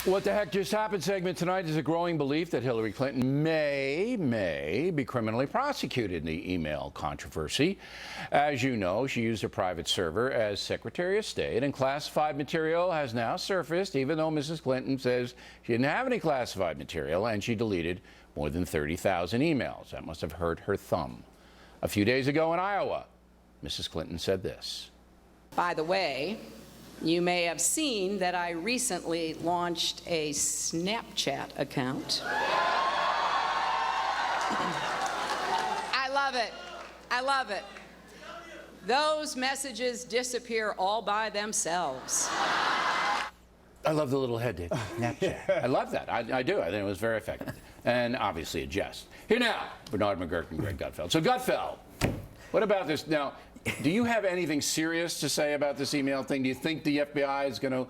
What the heck just happened segment tonight is a growing belief that Hillary Clinton may be criminally prosecuted in the email controversy. As you know, she used a private server as Secretary of State, and classified material has now surfaced, even though Mrs. Clinton says she didn't have any classified material, and she deleted more than 30,000 emails. That must have hurt her thumb. A few days ago in Iowa, Mrs. Clinton said this. By the way, you may have seen that I recently launched a Snapchat account. I love it. I love it. Those messages disappear all by themselves. I love the little head, Dave. Snapchat. I love that. I do. I think it was very effective. And obviously a jest. Here now, Bernard McGuirk and Greg Gutfeld. So Gutfeld, what about this? Now, do you have anything serious to say about this email thing? Do you think the FBI is going to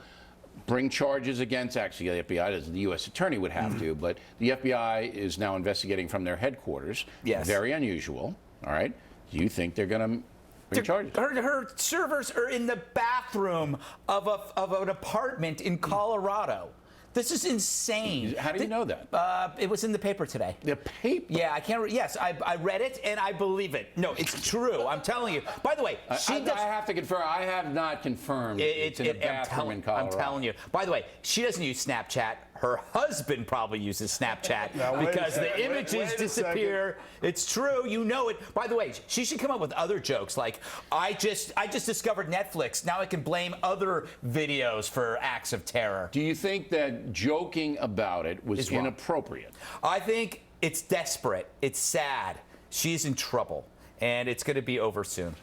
bring charges against, actually the FBI doesn't, the U.S. attorney would have to, but the FBI is now investigating from their headquarters. Yes. Very unusual, all right? Do you think they're going to bring charges? Her servers are in the bathroom of an apartment in Colorado. This is insane. How do you know that? It was in the paper today. The paper? Yeah, I can't. Yes, I read it and I believe it. No, it's true. I'm telling you. By the way, I have to confirm. I have not confirmed it's in a bathroom in Colorado. I'm telling you. By the way, she doesn't use Snapchat. Her husband probably uses Snapchat because the images disappear. It's true. You know it. By the way, she should come up with other jokes like, I just discovered Netflix. Now I can blame other videos for acts of terror. Do you think that joking about it was inappropriate? I think it's desperate. It's sad. She's in trouble, and it's going to be over soon.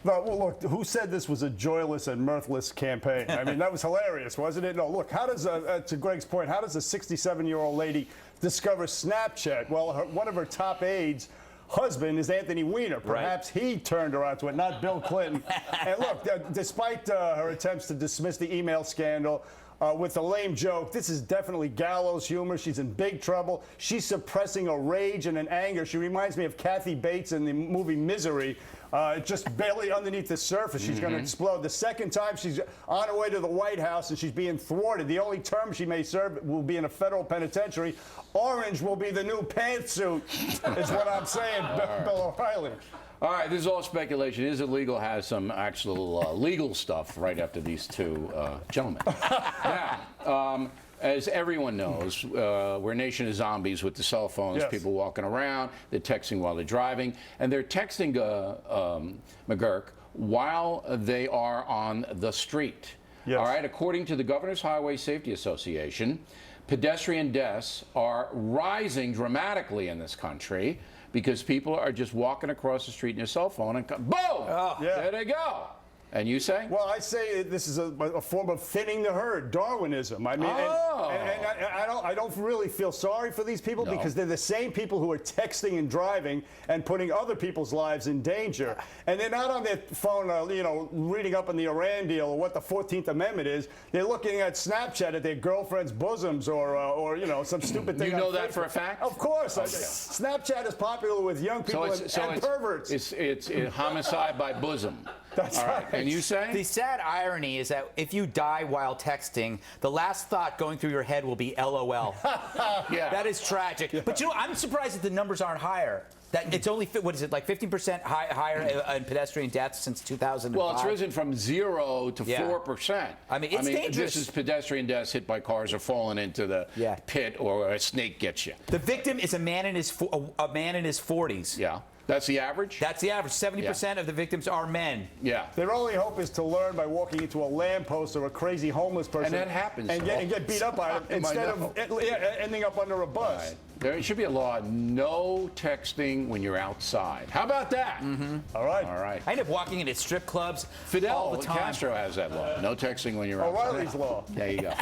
No, well, look, who said this was a joyless and mirthless campaign? I mean, that was hilarious, wasn't it? No, look, how does, to Greg's point, how does a 67-year-old lady discover Snapchat? Well, one of her top aides' husband is Anthony Weiner. Perhaps he turned her onto it, not Bill Clinton. And look, despite her attempts to dismiss the email scandal, with a lame joke, this is definitely gallows humor. She's in big trouble. She's suppressing a rage and an anger. She reminds me of Kathy Bates in the movie Misery. Just barely underneath the surface, she's going to explode. The second time she's on her way to the White House and she's being thwarted. The only term she may serve will be in a federal penitentiary. Orange will be the new pantsuit, is what I'm saying, Bill O'Reilly. All right, this is all speculation. Is it legal? Has some actual legal stuff right after these two gentlemen. Now, as everyone knows, we're a nation of zombies with the cell phones, people walking around, they're texting while they're driving, and they're texting McGuirk while they are on the street. All right, according to the Governor's Highway Safety Association, pedestrian deaths are rising dramatically in this country because people are just walking across the street in their cell phone and boom, there they go. And you say? Well, I say this is a form of thinning the herd, Darwinism. I mean, I don't really feel sorry for these people because they're the same people who are texting and driving and putting other people's lives in danger. And they're not on their phone, you know, reading up on the Iran deal or what the 14th Amendment is. They're looking at Snapchat at their girlfriend's bosoms or you know, some stupid thing. You know that for a fact? Of course. Snapchat is popular with young people and perverts. It's homicide by bosom. That's right. And you say? The sad irony is that if you die while texting, the last thought going through your head will be LOL. That is tragic. But you know, I'm surprised that the numbers aren't higher. That it's only, what is it, like 15% higher in pedestrian deaths since 2005? Well, it's risen from 0 to 4%. I mean, it's dangerous. This is pedestrian deaths hit by cars or falling into the pit or a snake gets you. The victim is a man in his 40s. Yeah. That's the average? That's the average. 70% of the victims are men. Yeah. Their only hope is to learn by walking into a lamppost or a crazy homeless person. And that happens. And get beat up by it instead of ending up under a bus. Right. There should be a law, no texting when you're outside. How about that? All right. All right. I end up walking into strip clubs Fidel all the time. Castro has that law. No texting when you're outside. O'Reilly's law. There you go.